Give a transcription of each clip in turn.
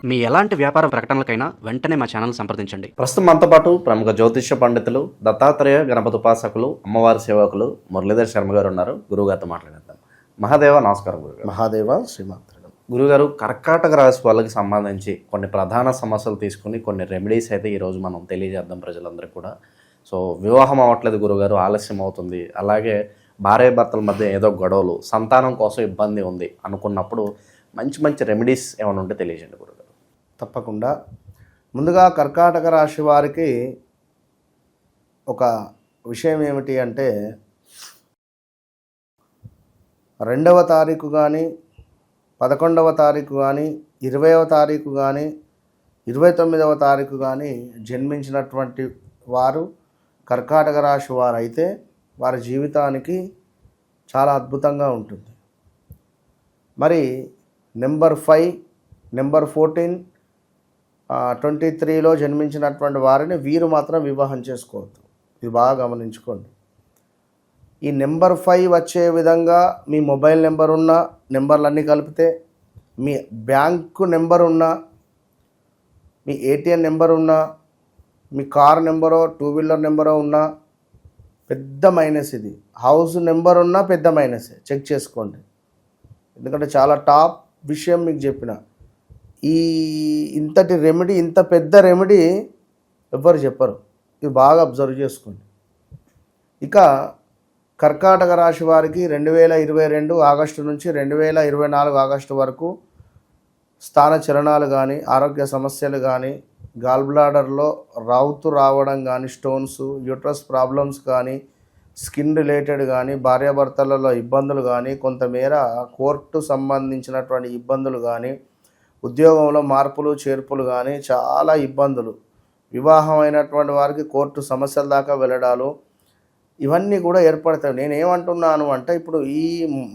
మీ ఎలాంటి వ్యాపార ప్రకటనలకైనా వెంటనే మా ఛానల్ సంప్రదించండి. ప్రస్తుతం మనతో పాటు ప్రముఖ జ్యోతిష్య పండితులు, దత్తాత్రేయ గణపతి ఉపాసకులు, అమ్మవారి సేవకులు మురళీధర్ శర్మ గారు ఉన్నారు. గురువుగారితో మాట్లాడేద్దాం. మహాదేవ నమస్కారం. గురుగారు. మహాదేవ శ్రీమాత్ర. గురుగారు, కర్కాటక రాశి వాళ్ళకి సంబంధించి కొన్ని ప్రధాన సమస్యలు తీసుకుని కొన్ని రెమెడీస్ అయితే ఈరోజు మనం తెలియజేద్దాం ప్రజలందరికీ కూడా. సో వివాహం అవ్వట్లేదు గురుగారు, ఆలస్యం అవుతుంది, అలాగే భార్యాభర్తల మధ్య ఏదో గొడవలు, సంతానం కోసం ఇబ్బంది ఉంది అనుకున్నప్పుడు మంచి మంచి రెమెడీస్ ఏమైనా ఉంటే తెలియజేయండి గురుగారు. తప్పకుండా. ముందుగా కర్కాటక రాశి వారికి ఒక విషయం ఏమిటి అంటే 2వ తారీఖు కానీ 11వ తారీఖు కానీ 20వ తారీఖు కానీ 29వ తారీఖు కానీ జన్మించినటువంటి వారు కర్కాటక రాశి వారు అయితే వారి జీవితానికి చాలా అద్భుతంగా ఉంటుంది. మరి నెంబర్ 5, నెంబర్ 14, 23లో జన్మించినటువంటి వారిని వీరు మాత్రం వివాహం చేసుకోవద్దు. ఇది బాగా గమనించుకోండి. ఈ నెంబర్ 5 వచ్చే విధంగా మీ మొబైల్ నెంబర్ ఉన్న నెంబర్లన్నీ కలిపితే, మీ బ్యాంకు నెంబర్ ఉన్న, మీ ఏటీఎం నెంబర్ ఉన్న, మీ కార్ నెంబరో 2 వీలర్ నెంబరో ఉన్న పెద్ద మైనస్. ఇది హౌస్ నెంబర్ ఉన్నా పెద్ద మైనసే. చెక్ చేసుకోండి. ఎందుకంటే చాలా టాప్ విషయం మీకు చెప్పిన. ఇంతటి రెమెడీ, ఇంత పెద్ద రెమెడీ ఎవ్వరు చెప్పరు. ఇది బాగా అబ్జర్వ్ చేసుకోండి. ఇక కర్కాటక రాశి వారికి 2022 ఆగస్టు నుంచి 2024 ఆగస్టు వరకు స్థాన చలనాలు కానీ, ఆరోగ్య సమస్యలు కానీ, గాల్ బ్లాడర్లో రౌతు రావడం కానీ, స్టోన్స్, యూట్రస్ ప్రాబ్లమ్స్ కానీ, స్కిన్ రిలేటెడ్ కానీ, భార్యాభర్తలలో ఇబ్బందులు కానీ, కొంతమేర కోర్టు సంబంధించినటువంటి ఇబ్బందులు కానీ, ఉద్యోగంలో మార్పులు చేర్పులు కానీ, చాలా ఇబ్బందులు, వివాహం అయినటువంటి వారికి కోర్టు సమస్యల దాకా వెళ్ళడాలు, ఇవన్నీ కూడా ఏర్పడతాయి. నేనేమంటున్నాను అంటే, ఇప్పుడు ఈ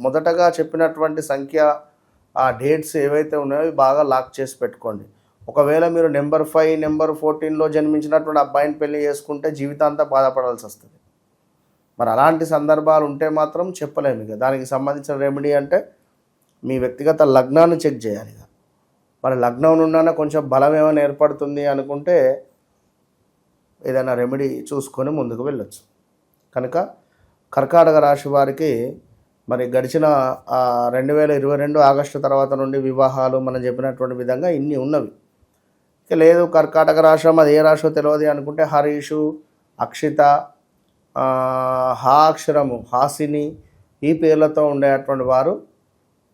మొదటగా చెప్పినటువంటి సంఖ్య, ఆ డేట్స్ ఏవైతే ఉన్నాయో బాగా లాక్ చేసి పెట్టుకోండి. ఒకవేళ మీరు నెంబర్ 5, నెంబర్ 14లో జన్మించినటువంటి అబ్బాయిని పెళ్లి చేసుకుంటే జీవితాంతా బాధపడాల్సి వస్తుంది. మరి అలాంటి సందర్భాలు ఉంటే మాత్రం చెప్పలేము. ఇక దానికి సంబంధించిన రెమెడీ అంటే మీ వ్యక్తిగత లగ్నాన్ని చెక్ చేయాలి. ఇక మరి లగ్నం నుండి కొంచెం బలం ఏమైనా ఏర్పడుతుంది అనుకుంటే ఏదైనా రెమెడీ చూసుకొని ముందుకు వెళ్ళొచ్చు. కనుక కర్కాటక రాశి వారికి మరి గడిచిన 2022 ఆగస్టు తర్వాత నుండి వివాహాలు మనం చెప్పినటువంటి విధంగా ఇన్ని ఉన్నవి. ఇక లేదు కర్కాటక రాష్ట్రం అది ఏ రాశో తెలియదు అనుకుంటే హరీషు, అక్షిత, హా అక్షరము, హాసిని, ఈ పేర్లతో ఉండేటువంటి వారు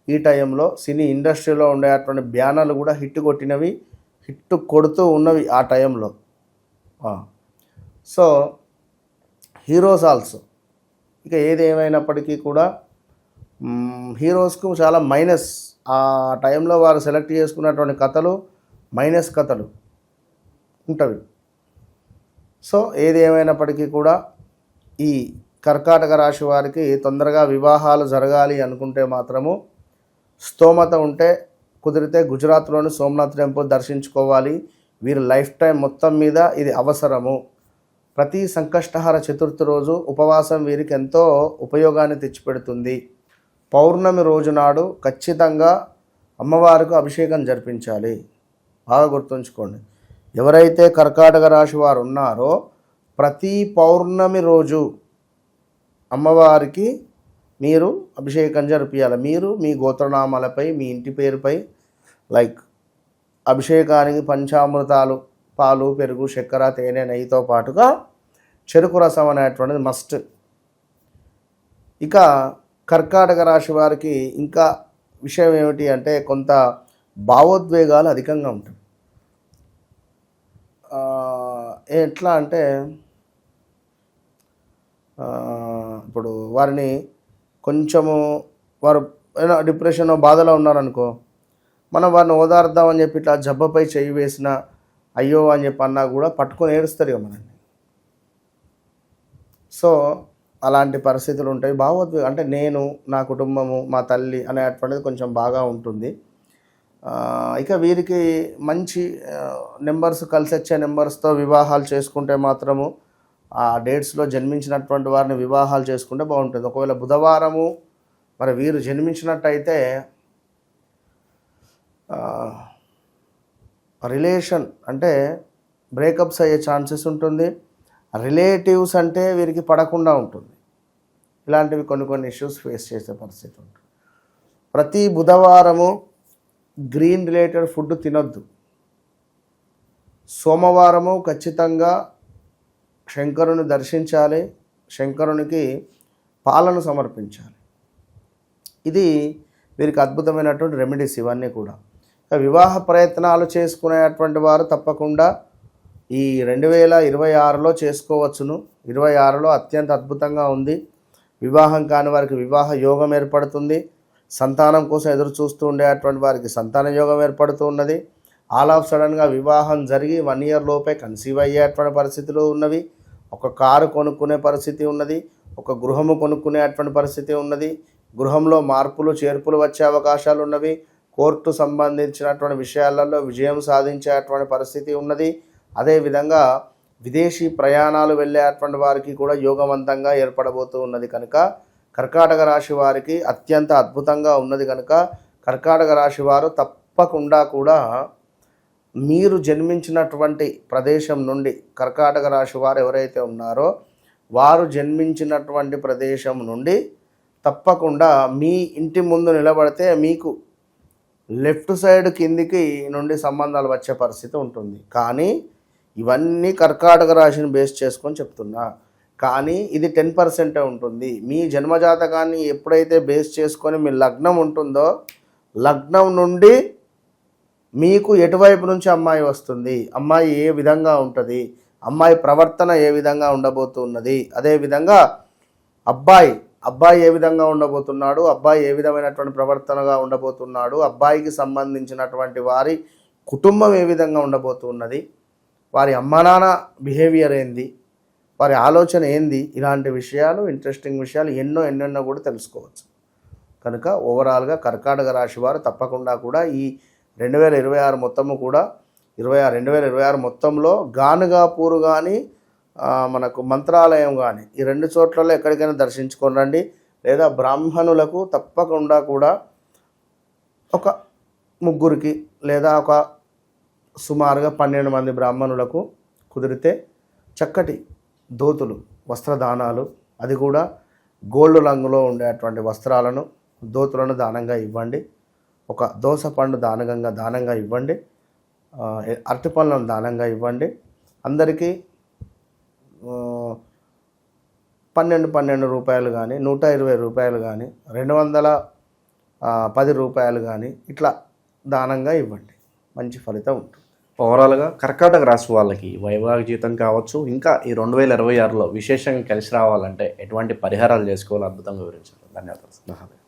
ఈ టైంలో సినీ ఇండస్ట్రీలో ఉండేటువంటి బ్యానర్లు కూడా హిట్ కొట్టినవి, హిట్ కొడుతూ ఉన్నవి ఆ టైంలో. So heroes also. ఇక ఏది ఏమైనప్పటికీ కూడా హీరోస్కు చాలా మైనస్. ఆ టైంలో వారు సెలెక్ట్ చేసుకున్నటువంటి కథలు మైనస్ కథలు ఉంటవి. సో ఏది ఏమైనప్పటికీ కూడా ఈ కర్కాటక రాశి వారికి తొందరగా వివాహాలు జరగాలి అనుకుంటే మాత్రము స్తోమత ఉంటే కుదిరితే గుజరాత్లోని సోమనాథ్ టెంపుల్ దర్శించుకోవాలి. వీరి లైఫ్ టైం మొత్తం మీద ఇది అవసరము. ప్రతి సంకష్టహార చతుర్థి రోజు ఉపవాసం వీరికి ఎంతో ఉపయోగాన్ని తెచ్చిపెడుతుంది. పౌర్ణమి రోజు నాడు ఖచ్చితంగా అమ్మవారికి అభిషేకం జరిపించాలి. బాగా గుర్తుంచుకోండి. ఎవరైతే కర్కాటక రాశి వారు ఉన్నారో ప్రతి పౌర్ణమి రోజు అమ్మవారికి మీరు అభిషేకం జరిపించాలి. మీరు మీ గోత్రనామాలపై, మీ ఇంటి పేరుపై అభిషేకానికి పంచామృతాలు, పాలు, పెరుగు, చక్కెర, తేనె, నెయ్యితో పాటుగా చెరుకు రసం అనేటువంటిది మస్ట్. ఇక కర్కాటక రాశి వారికి ఇంకా విషయం ఏమిటి అంటే కొంత భావోద్వేగాలు అధికంగా ఉంటాయి. ఎట్లా అంటే ఇప్పుడు వారిని కొంచెము వారు ఏదైనా డిప్రెషన్ బాధలో ఉన్నారనుకో, మనం వారిని ఓదార్దామని చెప్పి ఇట్లా జబ్బపై చేయి వేసిన అయ్యో అని చెప్పి అన్నా కూడా పట్టుకొని ఏడుస్తారు ఇక మనల్ని. సో అలాంటి పరిస్థితులు ఉంటాయి. భావోద్వేగం అంటే నేను, నా కుటుంబము, మా తల్లి అనేటువంటిది కొంచెం బాగా ఉంటుంది. ఇక వీరికి మంచి నెంబర్స్ కలిసి వచ్చే నెంబర్స్తో వివాహాలు చేసుకుంటే మాత్రము ఆ డేట్స్లో జన్మించినటువంటి వారిని వివాహాలు చేసుకుంటే బాగుంటుంది. ఒకవేళ బుధవారము మరి వీరు జన్మించినట్టయితే రిలేషన్ అంటే బ్రేకప్స్ అయ్యే ఛాన్సెస్ ఉంటుంది. రిలేటివ్స్ అంటే వీరికి పడకుండా ఉంటుంది. ఇలాంటివి కొన్ని ఇష్యూస్ ఫేస్ చేసే పరిస్థితి ఉంటుంది. ప్రతి బుధవారము గ్రీన్ రిలేటెడ్ ఫుడ్ తినొద్దు. సోమవారము ఖచ్చితంగా శంకరుని దర్శించాలి, శంకరునికి పాలను సమర్పించాలి. ఇది వీరికి అద్భుతమైనటువంటి రెమెడీస్ ఇవన్నీ కూడా. వివాహ ప్రయత్నాలు చేసుకునేటువంటి వారు తప్పకుండా ఈ 2026లో చేసుకోవచ్చును. 26లో అత్యంత అద్భుతంగా ఉంది. వివాహం కాని వారికి వివాహ యోగం ఏర్పడుతుంది. సంతానం కోసం ఎదురు చూస్తూ ఉండేటువంటి వారికి సంతాన యోగం ఏర్పడుతూ ఉన్నది. ఆల్ ఆఫ్ సడన్గా వివాహం జరిగి 1 year లోపే కన్సీవ్ అయ్యేటువంటి పరిస్థితులు ఉన్నవి. ఒక కారు కొనుక్కునే పరిస్థితి ఉన్నది. ఒక గృహము కొనుక్కునేటువంటి పరిస్థితి ఉన్నది. గృహంలో మార్పులు చేర్పులు వచ్చే అవకాశాలు ఉన్నవి. కోర్టు సంబంధించినటువంటి విషయాలలో విజయం సాధించేటువంటి పరిస్థితి ఉన్నది. అదేవిధంగా విదేశీ ప్రయాణాలు వెళ్ళేటువంటి వారికి కూడా యోగవంతంగా ఏర్పడబోతూ ఉన్నది. కనుక కర్కాటక రాశి వారికి అత్యంత అద్భుతంగా ఉన్నది. కనుక కర్కాటక రాశి వారు తప్పకుండా కూడా మీరు జన్మించినటువంటి ప్రదేశం నుండి, కర్కాటక రాశి వారు ఎవరైతే ఉన్నారో వారు జన్మించినటువంటి ప్రదేశం నుండి తప్పకుండా మీ ఇంటి ముందు నిలబడితే మీకు లెఫ్ట్ సైడ్ కిందికి నుండి సంబంధాలు వచ్చే పరిస్థితి ఉంటుంది. కానీ ఇవన్నీ కర్కాటక రాశిని బేస్ చేసుకొని చెప్తున్నా. కానీ ఇది 10% ఉంటుంది. మీ జన్మజాతకాన్ని ఎప్పుడైతే బేస్ చేసుకొని మీ లగ్నం ఉంటుందో, లగ్నం నుండి మీకు ఎటువైపు నుంచి అమ్మాయి వస్తుంది, అమ్మాయి ఏ విధంగా ఉంటుంది, అమ్మాయి ప్రవర్తన ఏ విధంగా ఉండబోతున్నది, అదేవిధంగా అబ్బాయి ఏ విధంగా ఉండబోతున్నాడు, అబ్బాయి ఏ విధమైనటువంటి ప్రవర్తనగా ఉండబోతున్నాడు, అబ్బాయికి సంబంధించినటువంటి వారి కుటుంబం ఏ విధంగా ఉండబోతున్నది, వారి అమ్మా నాన్న బిహేవియర్ ఏంది, వారి ఆలోచన ఏంది, ఇలాంటి విషయాలు, ఇంట్రెస్టింగ్ విషయాలు ఎన్నెన్నో కూడా తెలుసుకోవచ్చు. కనుక ఓవరాల్గా కర్కాటక రాశి వారు తప్పకుండా కూడా ఈ 2026 మొత్తము కూడా 2026 మొత్తంలో గానుగాపూర్ కానీ మనకు మంత్రాలయం కానీ ఈ 2 చోట్లలో ఎక్కడికైనా దర్శించుకొని రండి. లేదా బ్రాహ్మణులకు తప్పకుండా కూడా ఒక 3 లేదా ఒక సుమారుగా 12 మంది బ్రాహ్మణులకు కుదిరితే చక్కటి దోతులు, వస్త్రదానాలు, అది కూడా గోల్డ్ రంగులో ఉండేటువంటి వస్త్రాలను, దోతులను దానంగా ఇవ్వండి. ఒక దోస పండు దానంగా ఇవ్వండి. అరటిపళ్ళను దానంగా ఇవ్వండి. అందరికీ 12 రూపాయలు కానీ, 120 రూపాయలు కానీ, 210 రూపాయలు కానీ ఇట్లా దానంగా ఇవ్వండి. మంచి ఫలితం ఉంటుంది. ఓవరాల్గా కర్కాటక రాశి వాళ్ళకి వైవాహిక జీవితం కావచ్చు, ఇంకా ఈ 2026లో విశేషంగా కలిసి రావాలంటే ఎటువంటి పరిహారాలు చేసుకోవాలో అద్భుతంగా వివరించారు. ధన్యవాదాలు.